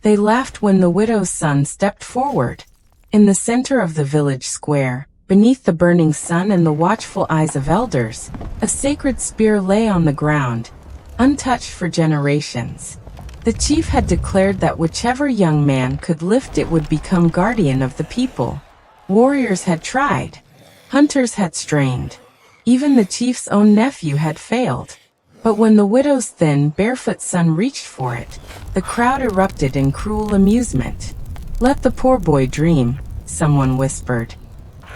They laughed when the widow's son stepped forward. In the center of the village square, beneath the burning sun and the watchful eyes of elders, a sacred spear lay on the ground, untouched for generations. The chief had declared that whichever young man could lift it would become guardian of the people. Warriors had tried. Hunters had strained. Even the chief's own nephew had failed. But when the widow's thin, barefoot son reached for it, the crowd erupted in cruel amusement. "Let the poor boy dream," someone whispered.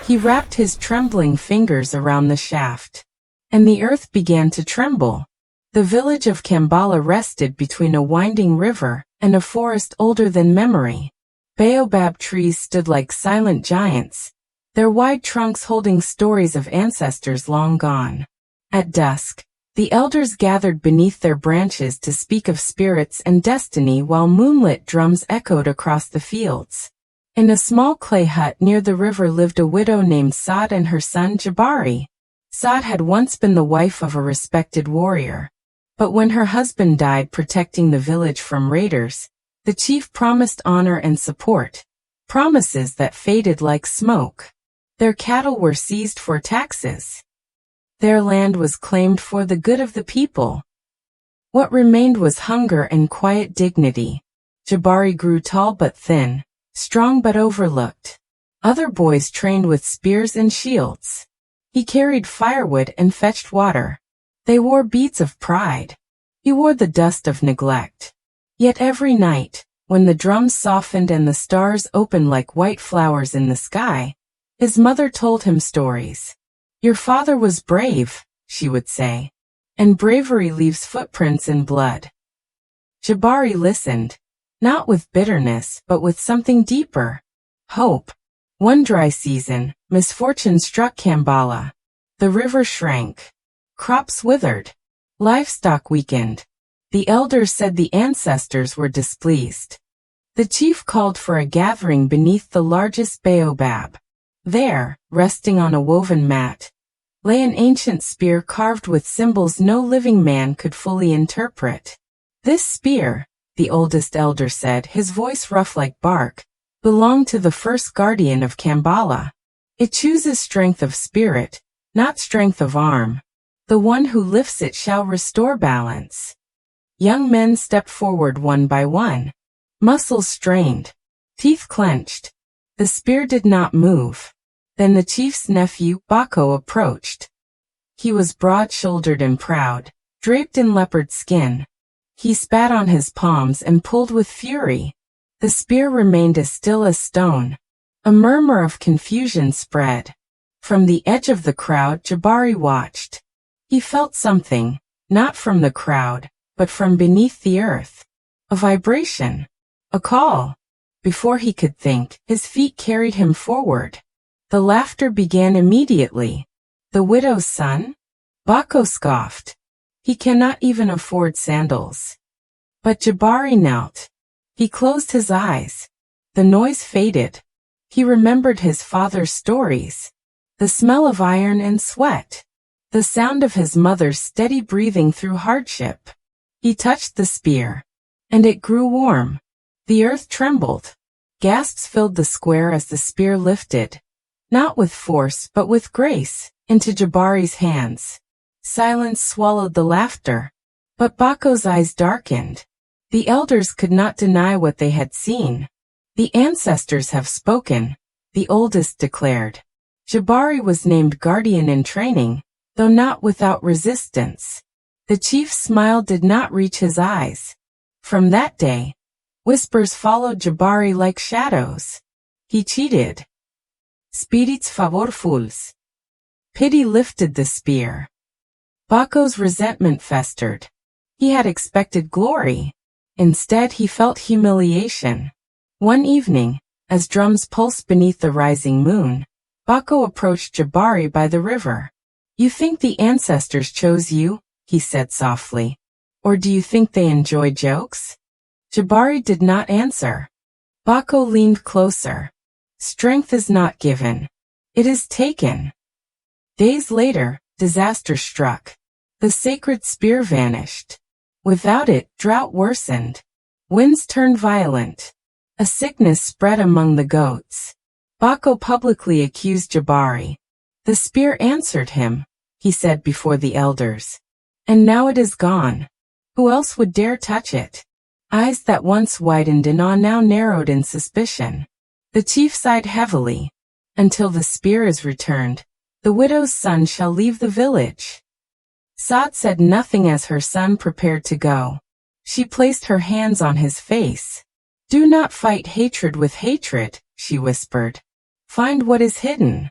He wrapped his trembling fingers around the shaft, and the earth began to tremble. The village of Kambala rested between a winding river and a forest older than memory. Baobab trees stood like silent giants, their wide trunks holding stories of ancestors long gone. At dusk, the elders gathered beneath their branches to speak of spirits and destiny while moonlit drums echoed across the fields. In a small clay hut near the river lived a widow named Saad and her son Jabari. Saad had once been the wife of a respected warrior. But when her husband died protecting the village from raiders, the chief promised honor and support, promises that faded like smoke. Their cattle were seized for taxes. Their land was claimed for the good of the people. What remained was hunger and quiet dignity. Jabari grew tall but thin, strong but overlooked. Other boys trained with spears and shields. He carried firewood and fetched water. They wore beads of pride. He wore the dust of neglect. Yet every night, when the drums softened and the stars opened like white flowers in the sky, his mother told him stories. "Your father was brave," she would say, "and bravery leaves footprints in blood." Jabari listened, not with bitterness but with something deeper, hope. One dry season, misfortune struck Kambala. The river shrank. Crops withered. Livestock weakened. The elders said the ancestors were displeased. The chief called for a gathering beneath the largest baobab. There, resting on a woven mat, lay an ancient spear carved with symbols no living man could fully interpret. This spear, the oldest elder said, his voice rough like bark, belonged to the first guardian of Kambala. It chooses strength of spirit, not strength of arm. The one who lifts it shall restore balance. Young men stepped forward one by one. Muscles strained. Teeth clenched. The spear did not move. Then the chief's nephew, Bako, approached. He was broad-shouldered and proud, draped in leopard skin. He spat on his palms and pulled with fury. The spear remained as still as stone. A murmur of confusion spread. From the edge of the crowd, Jabari watched. He felt something, not from the crowd, but from beneath the earth. A vibration. A call. Before he could think, his feet carried him forward. The laughter began immediately. The widow's son? Bako scoffed. He cannot even afford sandals. But Jabari knelt. He closed his eyes. The noise faded. He remembered his father's stories. The smell of iron and sweat. The sound of his mother's steady breathing through hardship. He touched the spear. And it grew warm. The earth trembled. Gasps filled the square as the spear lifted, not with force but with grace, into Jabari's hands. Silence swallowed the laughter. But Bako's eyes darkened. The elders could not deny what they had seen. "The ancestors have spoken," the oldest declared. Jabari was named guardian in training, though not without resistance. The chief's smile did not reach his eyes. From that day, whispers followed Jabari like shadows. He cheated. Spirits favorfuls. Pity lifted the spear. Bako's resentment festered. He had expected glory. Instead, he felt humiliation. One evening, as drums pulsed beneath the rising moon, Bako approached Jabari by the river. "You think the ancestors chose you?" he said softly. "Or do you think they enjoy jokes?" Jabari did not answer. Bako leaned closer. "Strength is not given. It is taken." Days later, disaster struck. The sacred spear vanished. Without it, drought worsened. Winds turned violent. A sickness spread among the goats. Bako publicly accused Jabari. The spear answered him, he said before the elders. And now it is gone. Who else would dare touch it? Eyes that once widened in awe now narrowed in suspicion. The chief sighed heavily. Until the spear is returned, the widow's son shall leave the village. Saad said nothing as her son prepared to go. She placed her hands on his face. Do not fight hatred with hatred, she whispered. Find what is hidden.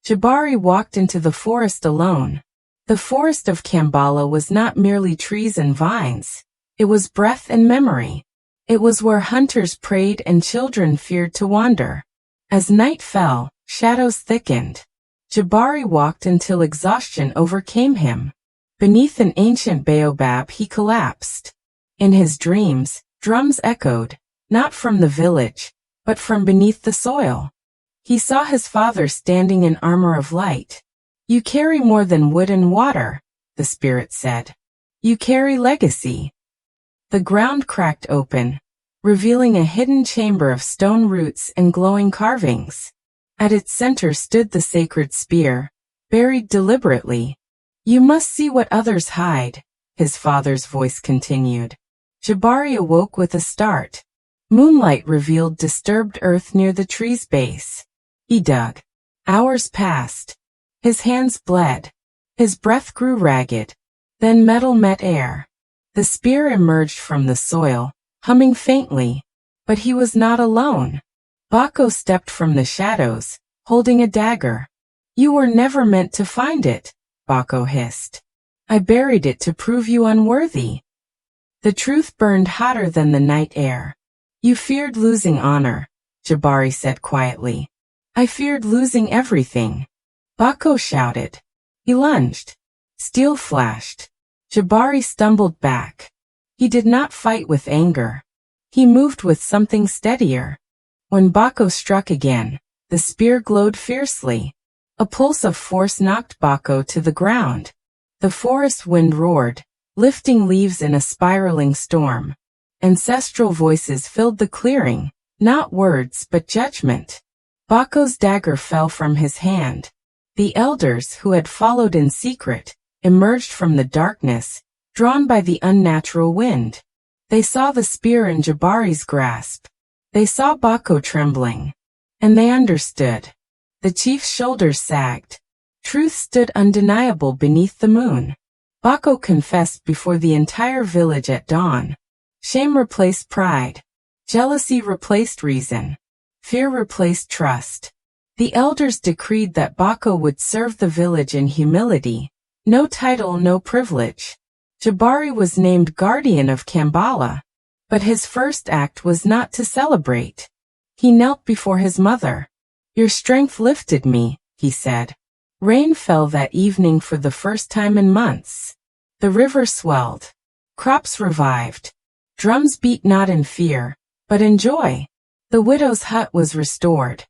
Jabari walked into the forest alone. The forest of Kambala was not merely trees and vines. It was breath and memory. It was where hunters prayed and children feared to wander. As night fell, shadows thickened. Jabari walked until exhaustion overcame him. Beneath an ancient baobab he collapsed. In his dreams, drums echoed, not from the village, but from beneath the soil. He saw his father standing in armor of light. You carry more than wood and water, the spirit said. You carry legacy. The ground cracked open, revealing a hidden chamber of stone roots and glowing carvings. At its center stood the sacred spear, buried deliberately. You must see what others hide, his father's voice continued. Jabari awoke with a start. Moonlight revealed disturbed earth near the tree's base. He dug. Hours passed. His hands bled. His breath grew ragged. Then metal met air. The spear emerged from the soil, humming faintly. But he was not alone. Bako stepped from the shadows, holding a dagger. You were never meant to find it, Bako hissed. I buried it to prove you unworthy. The truth burned hotter than the night air. You feared losing honor, Jabari said quietly. I feared losing everything. Bako shouted. He lunged. Steel flashed. Jabari stumbled back. He did not fight with anger. He moved with something steadier. When Bako struck again, the spear glowed fiercely. A pulse of force knocked Bako to the ground. The forest wind roared, lifting leaves in a spiraling storm. Ancestral voices filled the clearing, not words but judgment. Bako's dagger fell from his hand. The elders who had followed in secret emerged from the darkness, drawn by the unnatural wind. They saw the spear in Jabari's grasp. They saw Bako trembling. And they understood. The chief's shoulders sagged. Truth stood undeniable beneath the moon. Bako confessed before the entire village at dawn. Shame replaced pride. Jealousy replaced reason. Fear replaced trust. The elders decreed that Bako would serve the village in humility. No title, no privilege. Jabari was named guardian of Kambala. But his first act was not to celebrate. He knelt before his mother. Your strength lifted me, he said. Rain fell that evening for the first time in months. The river swelled. Crops revived. Drums beat not in fear, but in joy. The widow's hut was restored.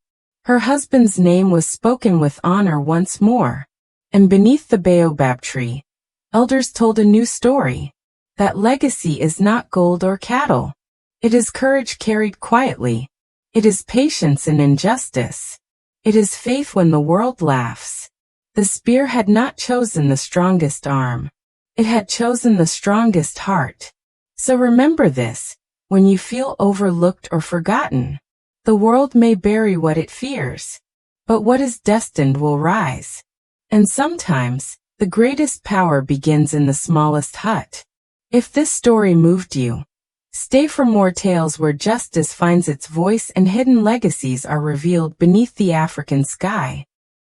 Her husband's name was spoken with honor once more. And beneath the baobab tree, elders told a new story. That legacy is not gold or cattle. It is courage carried quietly. It is patience in injustice. It is faith when the world laughs. The spear had not chosen the strongest arm. It had chosen the strongest heart. So remember this, when you feel overlooked or forgotten. The world may bury what it fears, but what is destined will rise. And sometimes, the greatest power begins in the smallest hut. If this story moved you, stay for more tales where justice finds its voice and hidden legacies are revealed beneath the African sky.